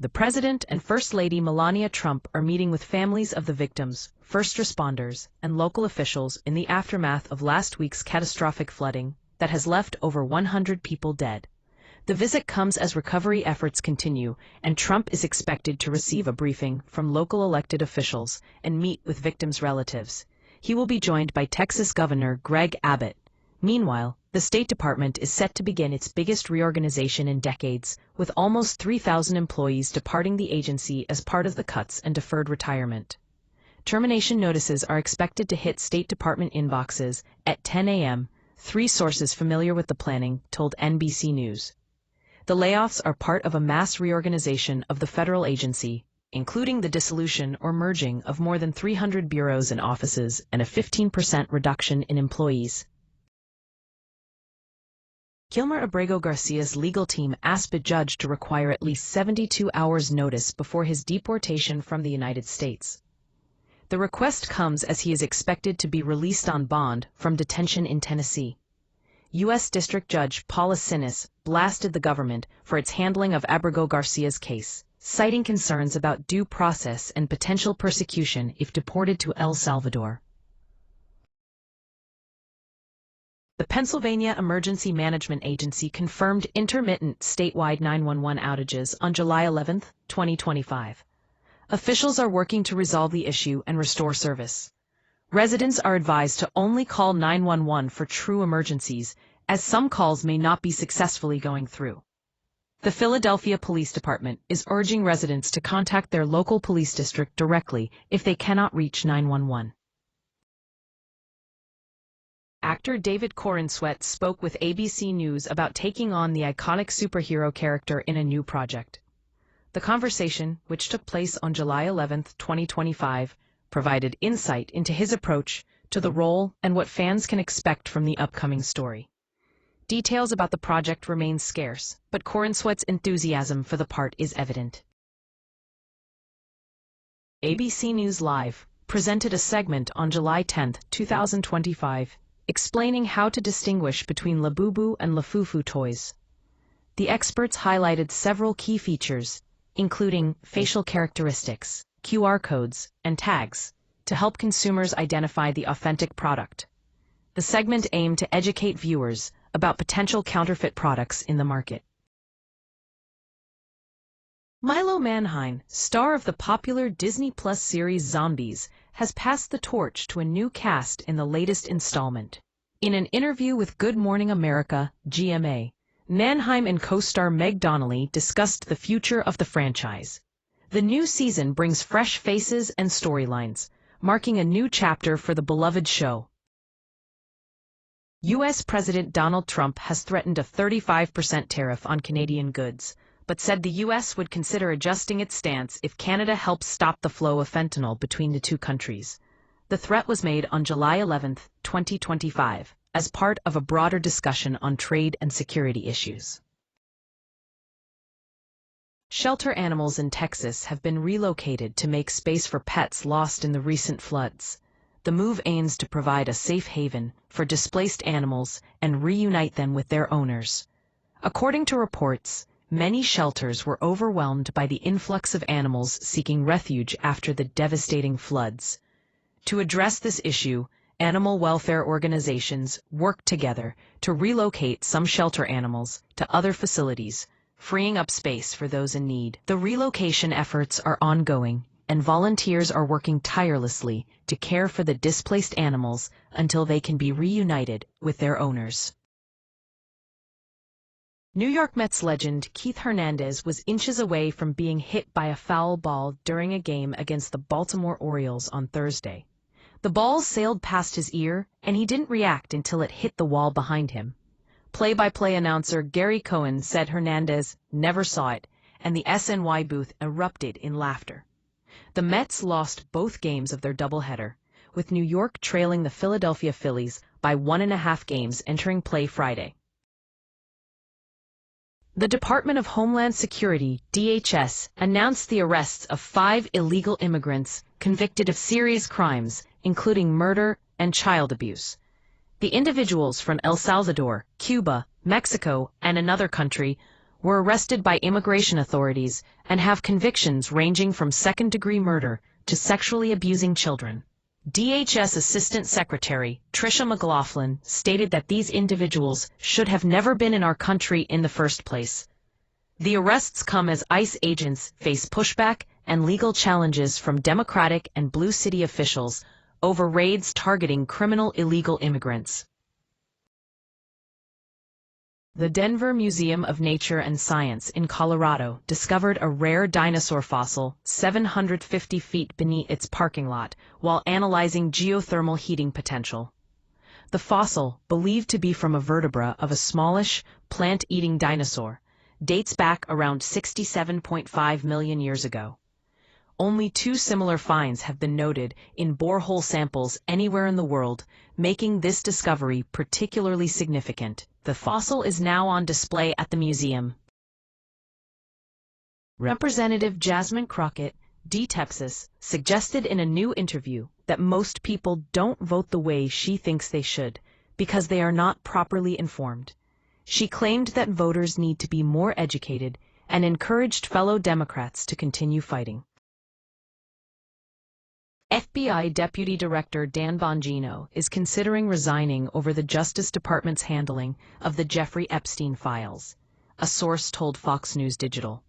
The President and First Lady Melania Trump are meeting with families of the victims, first responders, and local officials in the aftermath of last week's catastrophic flooding that has left over 100 people dead. The visit comes as recovery efforts continue, and Trump is expected to receive a briefing from local elected officials and meet with victims' relatives. He will be joined by Texas Governor Greg Abbott. Meanwhile, the State Department is set to begin its biggest reorganization in decades, with almost 3,000 employees departing the agency as part of the cuts and deferred retirement. Termination notices are expected to hit State Department inboxes at 10 a.m., 3 sources familiar with the planning told NBC News. The layoffs are part of a mass reorganization of the federal agency, including the dissolution or merging of more than 300 bureaus and offices and a 15% reduction in employees. Kilmer Abrego Garcia's legal team asked a judge to require at least 72 hours notice before his deportation from the United States. The request comes as he is expected to be released on bond from detention in Tennessee. U.S. District Judge Paula Sinis blasted the government for its handling of Abrego Garcia's case, citing concerns about due process and potential persecution if deported to El Salvador. The Pennsylvania Emergency Management Agency confirmed intermittent statewide 911 outages on July 11, 2025. Officials are working to resolve the issue and restore service. Residents are advised to only call 911 for true emergencies, as some calls may not be successfully going through. The Philadelphia Police Department is urging residents to contact their local police district directly if they cannot reach 911. Actor David Corenswet spoke with ABC News about taking on the iconic superhero character in a new project. The conversation, which took place on July 11, 2025, provided insight into his approach to the role and what fans can expect from the upcoming story. Details about the project remain scarce, but Corenswet's enthusiasm for the part is evident. ABC News Live presented a segment on July 10, 2025, explaining how to distinguish between Labubu and Lafufu toys. The experts highlighted several key features, including facial characteristics, QR codes, and tags, to help consumers identify the authentic product. The segment aimed to educate viewers about potential counterfeit products in the market. Milo Manheim, star of the popular Disney Plus series Zombies, has passed the torch to a new cast in the latest installment. In an interview with Good Morning America, GMA, Manheim and co-star Meg Donnelly discussed the future of the franchise. The new season brings fresh faces and storylines, marking a new chapter for the beloved show. U.S. President Donald Trump has threatened a 35% tariff on Canadian goods, but said the U.S. would consider adjusting its stance if Canada helps stop the flow of fentanyl between the two countries. The threat was made on July 11, 2025, as part of a broader discussion on trade and security issues. Shelter animals in Texas have been relocated to make space for pets lost in the recent floods. The move aims to provide a safe haven for displaced animals and reunite them with their owners. According to reports, many shelters were overwhelmed by the influx of animals seeking refuge after the devastating floods. To address this issue, animal welfare organizations worked together to relocate some shelter animals to other facilities, freeing up space for those in need. The relocation efforts are ongoing, and volunteers are working tirelessly to care for the displaced animals until they can be reunited with their owners. New York Mets legend Keith Hernandez was inches away from being hit by a foul ball during a game against the Baltimore Orioles on Thursday. The ball sailed past his ear, and he didn't react until it hit the wall behind him. Play-by-play announcer Gary Cohen said Hernandez never saw it, and the SNY booth erupted in laughter. The Mets lost both games of their doubleheader, with New York trailing the Philadelphia Phillies by 1.5 games entering play Friday. The Department of Homeland Security, DHS, announced the arrests of 5 illegal immigrants convicted of serious crimes, including murder and child abuse. The individuals from El Salvador, Cuba, Mexico, and another country were arrested by immigration authorities and have convictions ranging from second-degree murder to sexually abusing children. DHS Assistant Secretary Tricia McLaughlin stated that these individuals should have never been in our country in the first place. The arrests come as ICE agents face pushback and legal challenges from Democratic and Blue City officials over raids targeting criminal illegal immigrants. The Denver Museum of Nature and Science in Colorado discovered a rare dinosaur fossil 750 feet beneath its parking lot while analyzing geothermal heating potential. The fossil, believed to be from a vertebra of a smallish, plant-eating dinosaur, dates back around 67.5 million years ago. Only 2 similar finds have been noted in borehole samples anywhere in the world, making this discovery particularly significant. The fossil is now on display at the museum. Representative Jasmine Crockett, D. Texas, suggested in a new interview that most people don't vote the way she thinks they should because they are not properly informed. She claimed that voters need to be more educated and encouraged fellow Democrats to continue fighting. FBI Deputy Director Dan Bongino is considering resigning over the Justice Department's handling of the Jeffrey Epstein files, a source told Fox News Digital.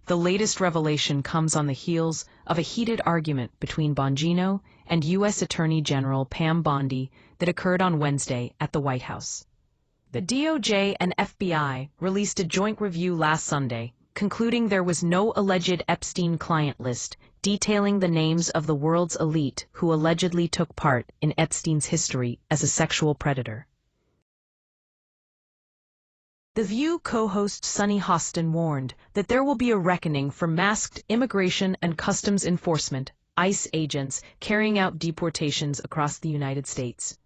The latest revelation comes on the heels of a heated argument between Bongino and U.S. Attorney General Pam Bondi that occurred on Wednesday at the White House. The DOJ and FBI released a joint review last Sunday, concluding there was no alleged Epstein client list detailing the names of the world's elite who allegedly took part in Epstein's history as a sexual predator. The View co-host Sunny Hostin warned that there will be a reckoning for masked Immigration and Customs Enforcement, ICE agents carrying out deportations across the United States.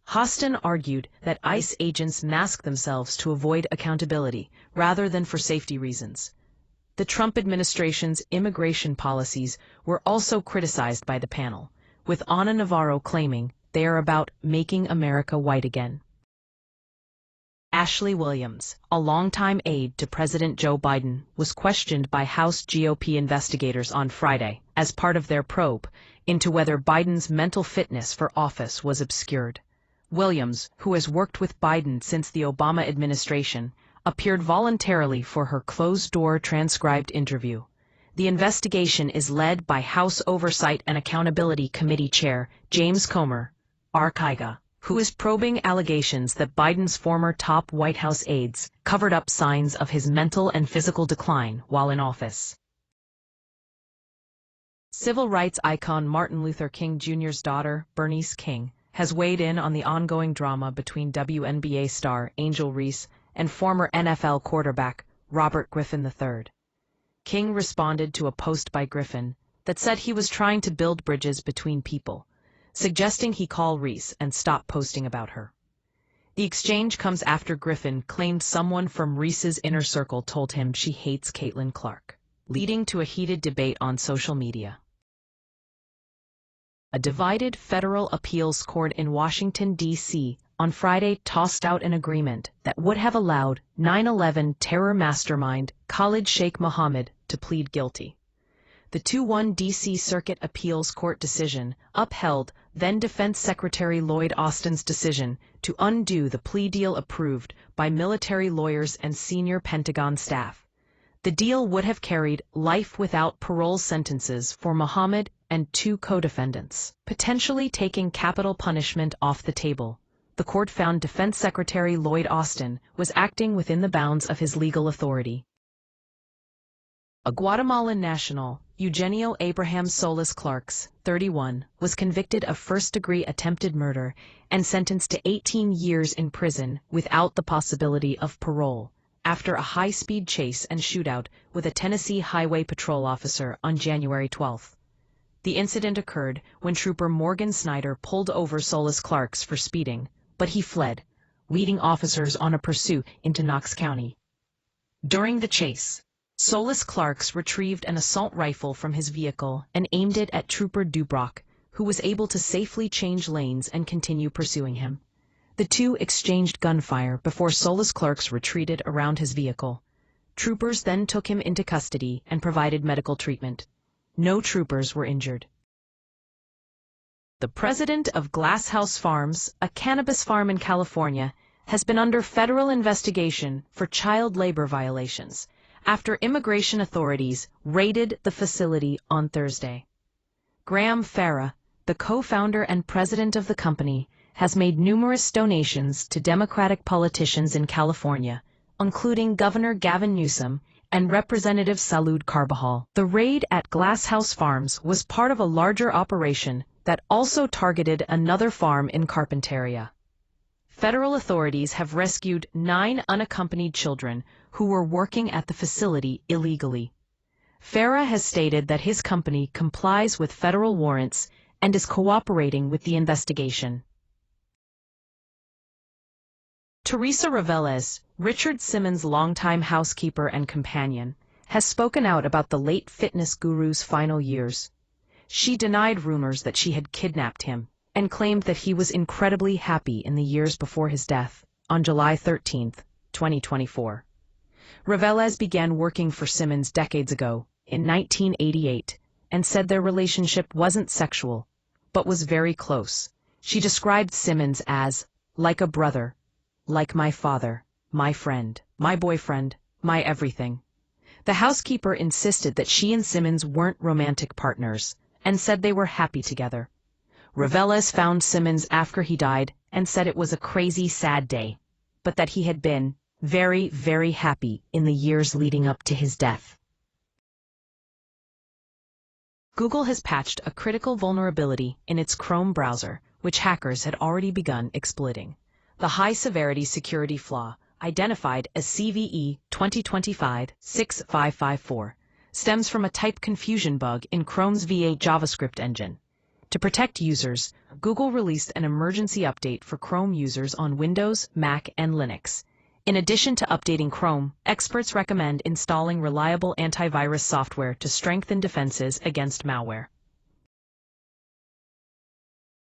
Hostin argued that ICE agents mask themselves to avoid accountability rather than for safety reasons. The Trump administration's immigration policies were also criticized by the panel, with Ana Navarro claiming they are about making America white again. Ashley Williams, a longtime aide to President Joe Biden, was questioned by House GOP investigators on Friday as part of their probe into whether Biden's mental fitness for office was obscured. Williams, who has worked with Biden since the Obama administration, appeared voluntarily for her closed-door transcribed interview. The investigation is led by House Oversight and Accountability Committee Chair James Comer, Archiga, who is probing allegations that Biden's former top White House aides covered up signs of his mental and physical decline while in office. Civil rights icon Martin Luther King Jr.'s daughter, Bernice King, has weighed in on the ongoing drama between WNBA star Angel Reese and former NFL quarterback Robert Griffin III. King responded to a post by Griffin that said he was trying to build bridges between people, suggesting he call Reese and stop posting about her. The exchange comes after Griffin claimed someone from Reese's inner circle told him she hates Caitlin Clark, leading to a heated debate on social media. A divided federal appeals court in Washington, D.C., on Friday tossed out an agreement that would have allowed 9/11 terror mastermind Khalid Sheikh Mohammed to plead guilty. The 2-1 D.C. Circuit Appeals Court decision upheld then-Defense Secretary Lloyd Austin's decision to undo the plea deal approved by military lawyers and senior Pentagon staff. The deal would have carried life without parole sentences for Mohammed and 2 co-defendants, potentially taking capital punishment off the table. The court found Defense Secretary Lloyd Austin was acting within the bounds of his legal authority. A Guatemalan national, Eugenio Abraham Solis Clarks, 31, was convicted of first-degree attempted murder and sentenced to 18 years in prison without the possibility of parole after a high-speed chase and shootout with a Tennessee Highway Patrol officer on January 12. The incident occurred when Trooper Morgan Snyder pulled over Solis Clarks for speeding, but he fled, leading officers on a pursuit into Knox County. During the chase, Solis Clarks retrieved an assault rifle from his vehicle and aimed it at Trooper Dubrock, who was able to safely change lanes and continue pursuing him. The two exchanged gunfire before Solis Clarks retreated around his vehicle. Troopers then took him into custody and provided medical treatment. No troopers were injured. The president of Glass House Farms, a cannabis farm in California, has been under federal investigation for child labor violations after immigration authorities raided the facility on Thursday. Graham Farah, the co-founder and president of the company, has made numerous donations to Democratic politicians in California, including Governor Gavin Newsom and Representative Salud Carbajal. The raid at Glass House Farms was part of a larger operation that also targeted another farm in Carpinteria. Federal authorities have rescued 9 unaccompanied children who were working at the facility illegally. Farah has stated that his company complies with federal warrants and is cooperating with the investigation. Teresa Reveles, Richard Simmons' longtime housekeeper and companion, has spoken out about the late fitness guru's final years. She denied rumors that she had kidnapped him and claimed that he was incredibly happy in the years before his death, on July 13, 2024. Reveles began working for Simmons decades ago, in 1988, and said their relationship wasn't sexual, but was very close. She described Simmons as, like a brother, like my father, my friend, my boyfriend, my everything. The housekeeper insisted that she and Simmons weren't romantic partners, and said they were happy together. Reveles found Simmons after he died and said it was a crazy, sad day, but that he had been very, very happy in the years leading up to his death. Google has patched a critical vulnerability in its Chrome browser, which hackers had already begun exploiting. The high-severity security flaw, identified as CVE 2025-6554, stems from a type confusion bug in Chrome's V8 JavaScript engine. To protect users, Google released an emergency update for Chrome users on Windows, Mac, and Linux. In addition to updating Chrome, experts recommend installing reliable antivirus software to strengthen defenses against malware.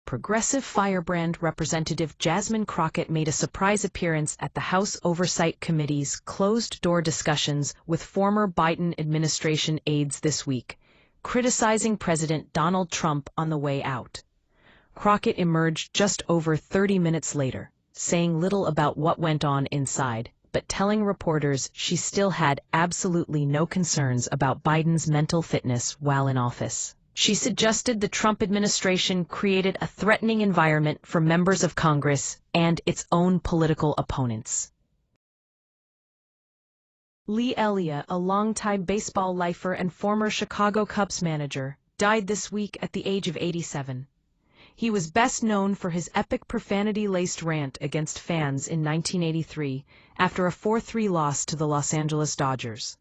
Progressive Firebrand Representative Jasmine Crockett made a surprise appearance at the House Oversight Committee's closed-door discussions with former Biden administration aides this week, criticizing President Donald Trump on the way out. Crockett emerged just over 30 minutes later, saying little about what went on inside, but telling reporters she still had absolutely no concerns about Biden's mental fitness while in office. She suggested the Trump administration created a threatening environment for members of Congress and its own political opponents. Lee Elliott, a longtime baseball lifer and former Chicago Cubs manager, died this week at the age of 87. He was best known for his epic profanity-laced rant against fans in 1983 after a 4-3 loss to the Los Angeles Dodgers.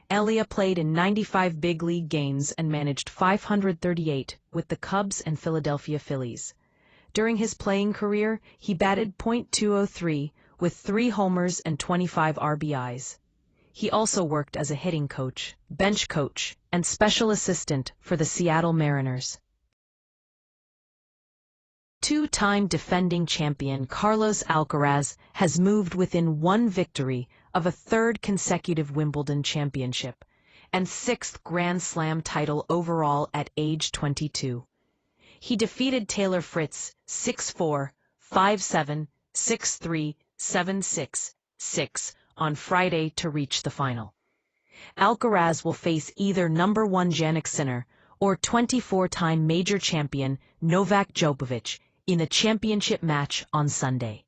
Elliott played in 95 big league games and managed 538 with the Cubs and Philadelphia Phillies. During his playing career, he batted .203 with 3 homers and 25 RBIs. He also worked as a hitting coach, bench coach, and special assistant for the Seattle Mariners. Two-time defending champion Carlos Alcaraz has moved within 1 victory of a 3rd consecutive Wimbledon championship and 6th Grand Slam title overall at age 22. He defeated Taylor Fritz 6-4, 5-7, 6-3, 7-6, 6 on Friday to reach the final. Alcaraz will face either number 1 Jannik Sinner or 24-time major champion Novak Djokovic in a championship match on Sunday.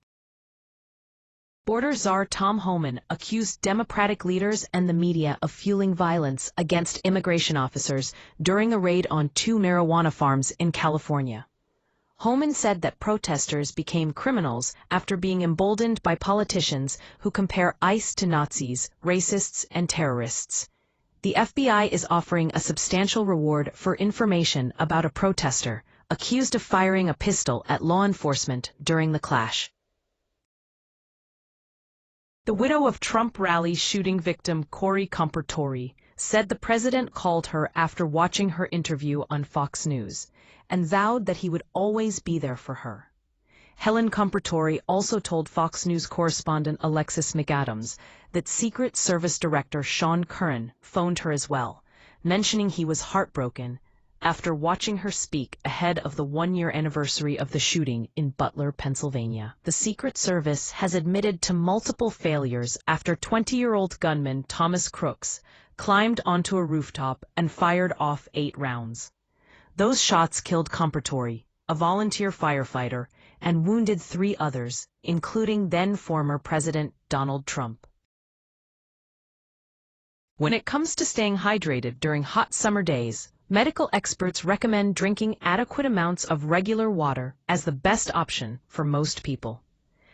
Border czar Tom Homan accused Democratic leaders and the media of fueling violence against immigration officers during a raid on 2 marijuana farms in California. Homan said that protesters became criminals after being emboldened by politicians who compare ICE to Nazis, racists, and terrorists. The FBI is offering a substantial reward for information about a protester accused of firing a pistol at law enforcement during the clash. The widow of Trump rally shooting victim Corey Compertori said the president called her after watching her interview on Fox News and vowed that he would always be there for her. Helen Compertori also told Fox News correspondent Alexis McAdams that Secret Service Director Sean Curran phoned her as well, mentioning he was heartbroken after watching her speak ahead of the one-year anniversary of the shooting in Butler, Pennsylvania. The Secret Service has admitted to multiple failures after 20-year-old gunman Thomas Crooks climbed onto a rooftop and fired off 8 rounds. Those shots killed Compertori, a volunteer firefighter, and wounded 3 others, including then-former President Donald Trump. When it comes to staying hydrated during hot summer days, medical experts recommend drinking adequate amounts of regular water as the best option for most people.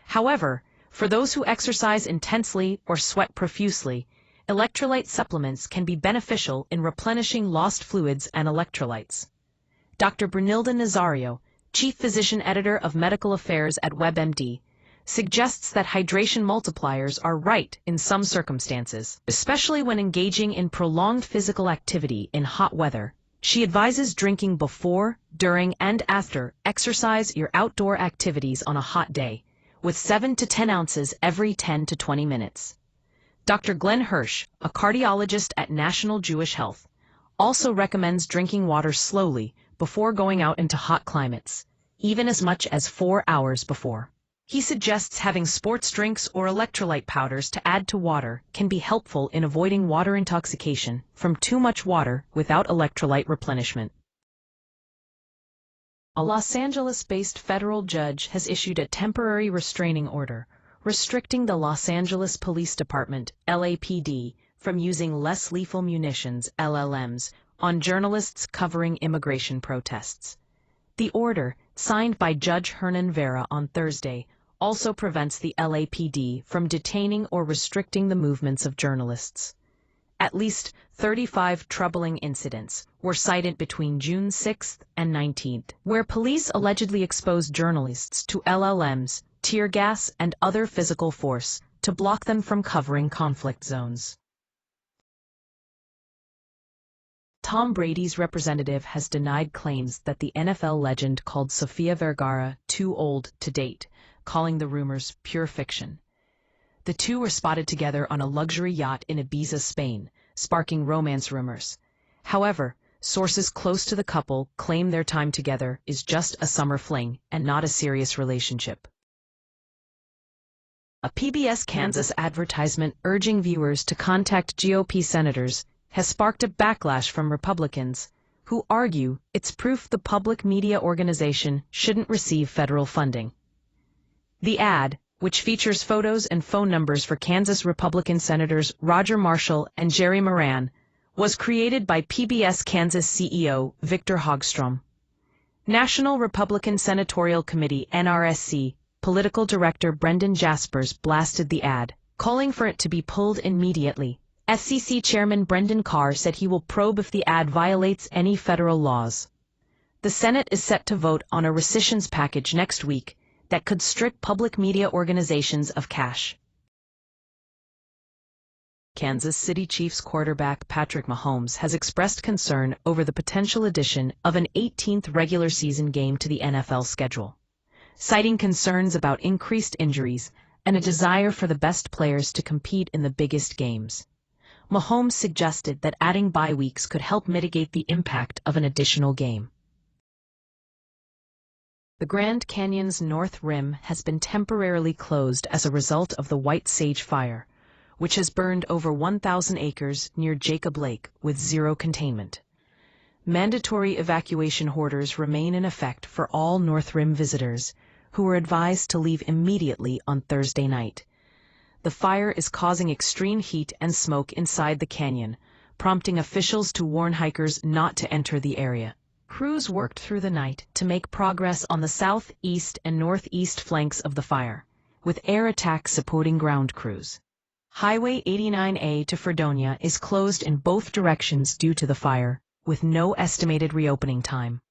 However, for those who exercise intensely or sweat profusely, electrolyte supplements can be beneficial in replenishing lost fluids and electrolytes. Dr. Brunilda Nazario, Chief Physician Editor of Medical Affairs at WebMD, suggests that hydration multipliers are right in some circumstances, especially when engaging in prolonged physical activity in hot weather. She advises drinking before, during, and after exercise or outdoor activities on a hot day, with 7 to 10 ounces every 10 to 20 minutes. Dr. Glenn Hirsch, a cardiologist at National Jewish Health, also recommends drinking water slowly before going out into hot climates, even as much as 4 hours before. He suggests having sports drinks or electrolyte powders to add to water can be helpful in avoiding water intoxication from too much water without electrolyte replenishment. A Los Angeles-based federal judge has issued a temporary restraining order restricting the Los Angeles Police Department, LAPD, from using less lethal munitions, LLMs, on journalists covering immigration protests. The order, signed by Judge Hernan Vera on Thursday, also prevents the LAPD from detaining or restricting the movements of journalists. At least 35 troubling incidents were cited between June 6th and 19th, where police allegedly exposed journalists to LLMs, tear gas, and other physical force to block them from covering conflict zones. Tom Brady's representative has denied claims that the NFL legend called Sofia Vergara too old to date, calling the rumors pure fiction. The two were spotted together on a luxury yacht in Ibiza, Spain, sparking romance rumors. However, sources close to the couple claim their time together is just a summer fling and not a serious relationship. A PBS Kansas advertisement urging viewers to contact GOP senators has sparked a backlash from Republicans, who argue it's proof the public media organization shouldn't receive federal funding. The ad, which features photos and phone numbers for Kansas Republican Senators Roger Marshall and Jerry Moran, was created by PBS Kansas CEO Victor Hogstrom. National Republican Senatorial Committee (NRSC) Political Director Brendan Jaspers blasted the ad, calling for it to be pulled immediately. SCC Chairman Brendan Carr said he will probe if the ad violates any federal laws. The Senate is set to vote on a rescissions package next week that could strip public media organizations of cash. Kansas City Chiefs quarterback Patrick Mahomes has expressed concern over the potential addition of an 18th regular season game to the NFL schedule, citing concerns about increased injuries and a desire for the best players to compete in the biggest games. Mahomes suggested that adding bye weeks could help mitigate the impact of an additional game. The Grand Canyon's North Rim has been temporarily closed as a result of the White Sage Fire, which has burned over 1,000 acres near Jacob Lake with zero containment. Mandatory evacuation orders remain in effect for all North Rim visitors, who were advised to leave immediately on Thursday night. The fire is causing extreme heat and smoke inside the canyon, prompting officials to warn hikers not to enter the area. Crews worked through the night to make progress on the southeast and northeast flanks of the fire, with air attacks supporting ground crews. Highway 89A to Fredonia is closed in both directions due to the fire, with no estimated reopening time.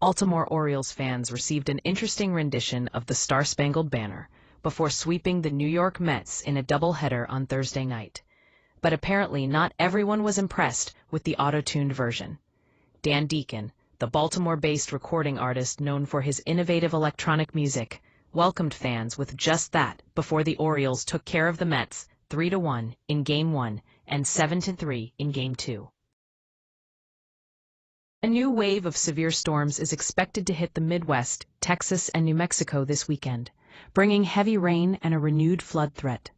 Baltimore Orioles fans received an interesting rendition of the Star-Spangled Banner before sweeping the New York Mets in a doubleheader on Thursday night. But apparently not everyone was impressed with the auto-tuned version. Dan Deacon, the Baltimore-based recording artist known for his innovative electronic music, welcomed fans with just that before the Orioles took care of the Mets 3-1 in Game 1 and 7-3 in Game 2. A new wave of severe storms is expected to hit the Midwest, Texas, and New Mexico this weekend, bringing heavy rain and a renewed flood threat.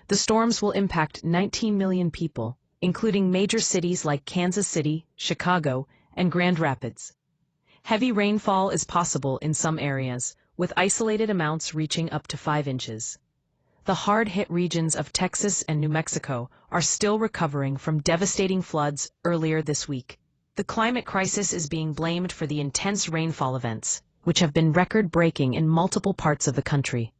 The storms will impact 19 million people, including major cities like Kansas City, Chicago, and Grand Rapids. Heavy rainfall is possible in some areas, with isolated amounts reaching up to 5 inches. The hard-hit regions of Texas and New Mexico are still recovering from devastating floods earlier this week. The climate crisis is being blamed for the intense rainfall events, which have been record-breaking in multiple parts of the country.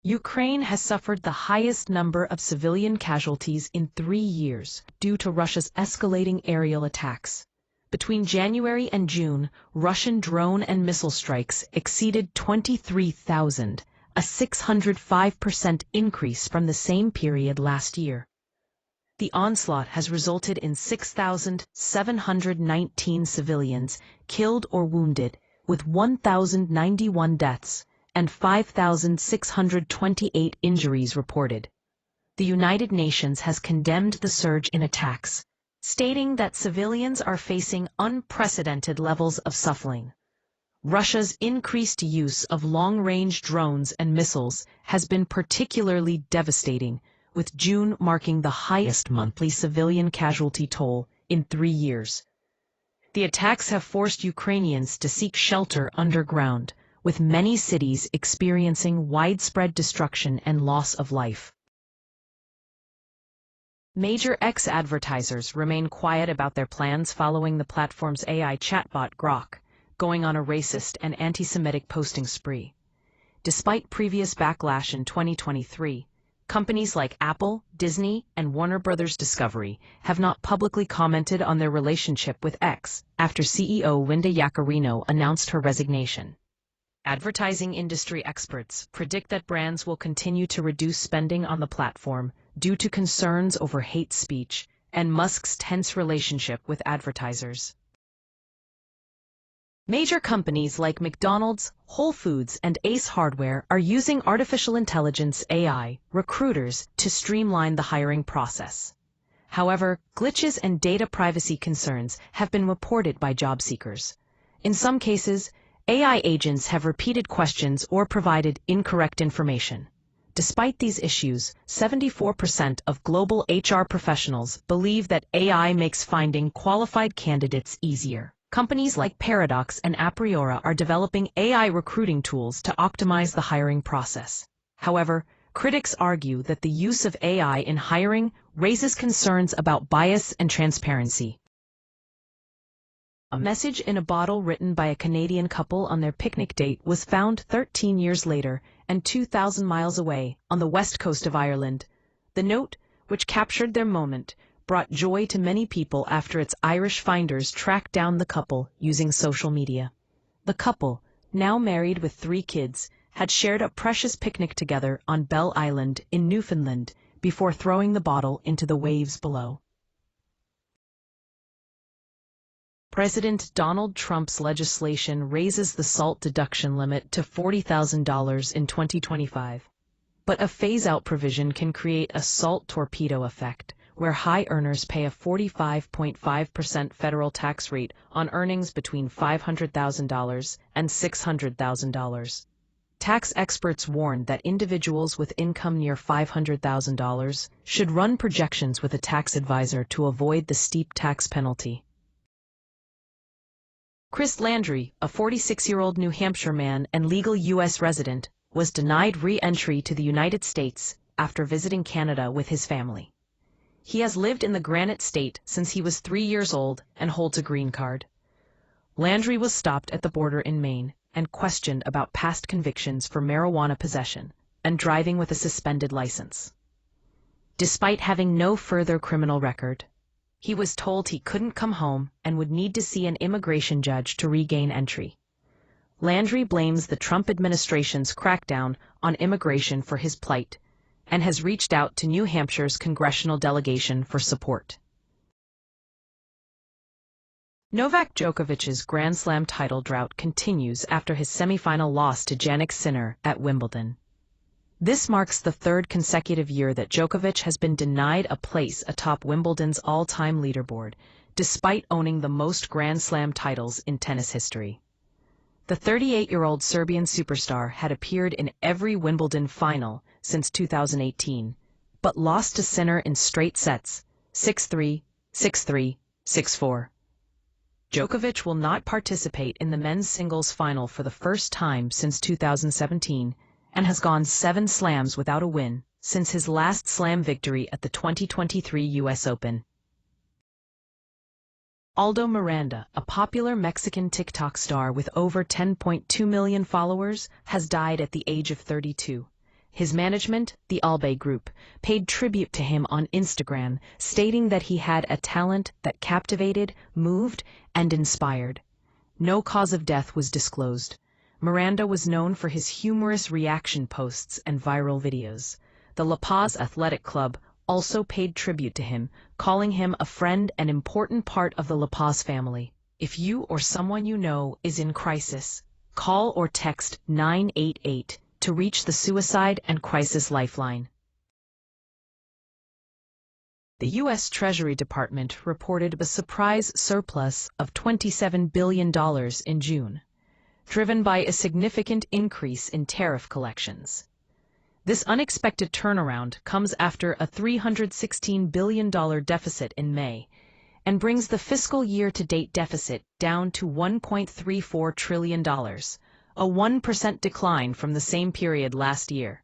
Ukraine has suffered the highest number of civilian casualties in 3 years due to Russia's escalating aerial attacks. Between January and June, Russian drone and missile strikes exceeded 23,000, a 605% increase from the same period last year. The onslaught has resulted in 6,719 civilians killed or wounded, with 1,091 deaths and 5,628 injuries reported. The United Nations has condemned the surge in attacks, stating that civilians are facing unprecedented levels of suffering. Russia's increased use of long-range drones and missiles has been particularly devastating, with June marking the highest monthly civilian casualty toll in 3 years. The attacks have forced Ukrainians to seek shelter underground, with many cities experiencing widespread destruction and loss of life. Major X advertisers remain quiet about their plans following the platform's AI chatbot Grok going on a racist and anti-Semitic posting spree. Despite previous backlash in 2023, companies like Apple, Disney, and Warner Bros. Discovery have not publicly commented on their relationship with X after CEO Linda Yaccarino announced her resignation. Advertising industry experts predict that brands will continue to reduce spending on the platform due to concerns over hate speech and Musk's tense relationship with advertisers. Major companies like McDonald's, Whole Foods, and Ace Hardware are using artificial intelligence AI recruiters to streamline the hiring process. However, glitches and data privacy concerns have been reported by job seekers. In some cases, AI agents have repeated questions or provided incorrect information. Despite these issues, 74% of global HR professionals believe that AI makes finding qualified candidates easier. Companies like Paradox and Apriora are developing AI recruiting tools to optimize the hiring process. However, critics argue that the use of AI in hiring raises concerns about bias and transparency. A message in a bottle written by a Canadian couple on their picnic date was found 13 years later and 2,000 miles away on the west coast of Ireland. The note, which captured their moment, brought joy to many people after its Irish finders tracked down the couple using social media. The couple, now married with 3 kids, had shared a precious picnic together on Bell Island in Newfoundland before throwing the bottle into the waves below. President Donald Trump's legislation raises the SALT deduction limit to $40,000 in 2025. But a phase-out provision can create a SALT torpedo effect, where high earners pay a 45.5% federal tax rate on earnings between $500,000 and $600,000. Tax experts warn that individuals with income near $500,000 should run projections with a tax advisor to avoid the steep tax penalty. Chris Landry, a 46-year-old New Hampshire man and legal U.S. resident, was denied re-entry to the United States after visiting Canada with his family. He has lived in the Granite State since he was 3 years old and holds a green card. Landry was stopped at the border in Maine and questioned about past convictions for marijuana possession and driving with a suspended license. Despite having no further criminal record, he was told he couldn't come home and would need to see an immigration judge to regain entry. Landry blames the Trump administration's crackdown on immigration for his plight and has reached out to New Hampshire's congressional delegation for support. Novak Djokovic's Grand Slam title drought continues after his semifinal loss to Jannik Sinner at Wimbledon. This marks the third consecutive year that Djokovic has been denied a place atop Wimbledon's all-time leaderboard, despite owning the most Grand Slam titles in tennis history. The 38-year-old Serbian superstar had appeared in every Wimbledon final since 2018, but lost to Sinner in straight sets, 6-3, 6-3, 6-4. Djokovic will not participate in the men's singles final for the first time since 2017 and has gone 7 slams without a win since his last slam victory at the 2023 U.S. Open. Aldo Miranda, a popular Mexican TikTok star with over 10.2 million followers, has died at the age of 32. His management, the Aide Group, paid tribute to him on Instagram, stating that he had a talent that captivated, moved, and inspired. No cause of death was disclosed. Miranda was known for his humorous reaction posts and viral videos. The La Paz Athletic Club also paid tribute to him, calling him a friend and important part of the La Paz family. If you or someone you know is in crisis, call or text 988 to reach the Suicide and Crisis Lifeline. The U.S. Treasury Department reported a surprise surplus of $27 billion in June, driven by a significant increase in tariff collections. This unexpected turnaround comes after a $316 billion deficit in May and brings the fiscal year-to-date deficit down to $1.34 trillion, a 1% decline from the same period last year.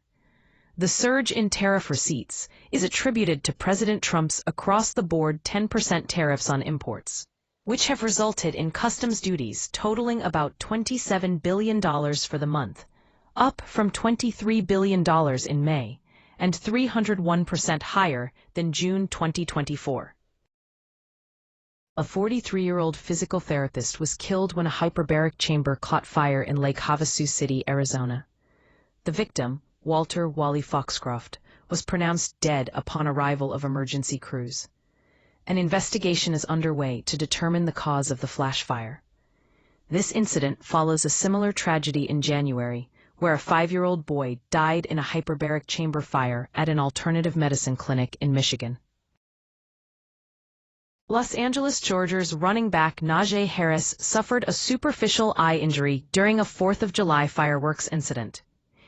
The surge in tariff receipts is attributed to President Trump's across-the-board 10% tariffs on imports, which have resulted in customs duties totaling about $27 billion for the month, up from $23 billion in May, and 301% higher than June 2024. A 43-year-old physical therapist was killed when a hyperbaric chamber caught fire in Lake Havasu City, Arizona. The victim, Walter Wally Foxcroft, was pronounced dead upon arrival of emergency crews. An investigation is underway to determine the cause of the flash fire. This incident follows a similar tragedy in January, where a 5-year-old boy died in a hyperbaric chamber fire at an alternative medicine clinic in Michigan. Los Angeles Chargers running back Najee Harris suffered a superficial eye injury during a 4th of July fireworks incident.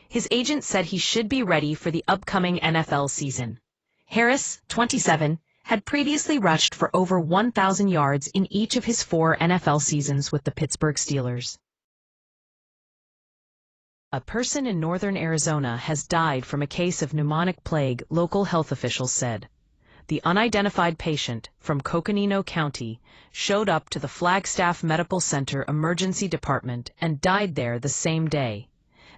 His agent said he should be ready for the upcoming NFL season. Harris, 27, had previously rushed for over 1,000 yards in each of his 4 NFL seasons with the Pittsburgh Steelers. A person in northern Arizona has died from a case of pneumonic plague, local health officials said. The unidentified patient from Coconino County showed up to the Flagstaff Medical Center Emergency Department and died there the same day.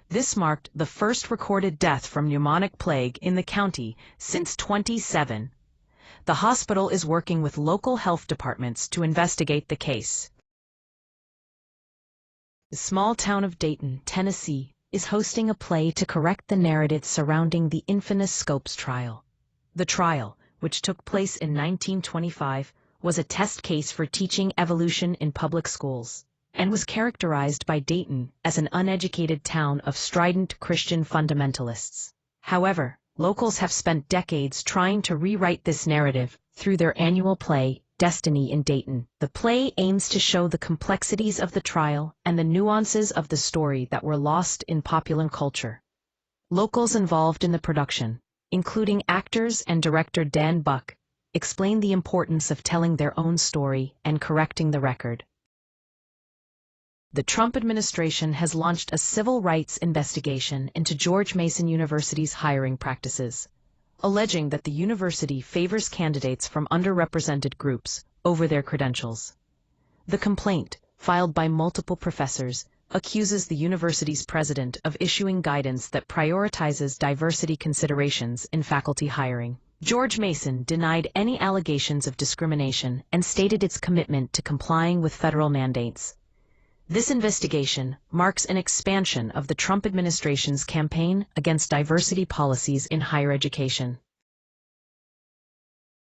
This marked the first recorded death from pneumonic plague in the county since 2007. The hospital is working with local health departments to investigate the case. The small town of Dayton, Tennessee, is hosting a play to correct the narrative surrounding the infamous Scopes trial. The trial, which took place in 1925, was a test case for teaching evolution in public schools, and was characterized by Dayton as an uneducated town of strident Christian fundamentalists. However, locals have spent decades trying to rewrite this narrative through their annual play, Destiny in Dayton. The play aims to show the complexities of the trial and the nuances of the story that were lost in popular culture. Locals involved in the production, including actors and director Dan Buck, explain the importance of telling their own story and correcting the record. The Trump administration has launched a civil rights investigation into George Mason University's hiring practices, alleging that the university favors candidates from underrepresented groups over their credentials. The complaint, filed by multiple professors, accuses the university's president of issuing guidance that prioritizes diversity considerations in faculty hiring. George Mason denied any allegations of discrimination and stated its commitment to complying with federal mandates. This investigation marks an expansion of the Trump administration's campaign against diversity policies in higher education.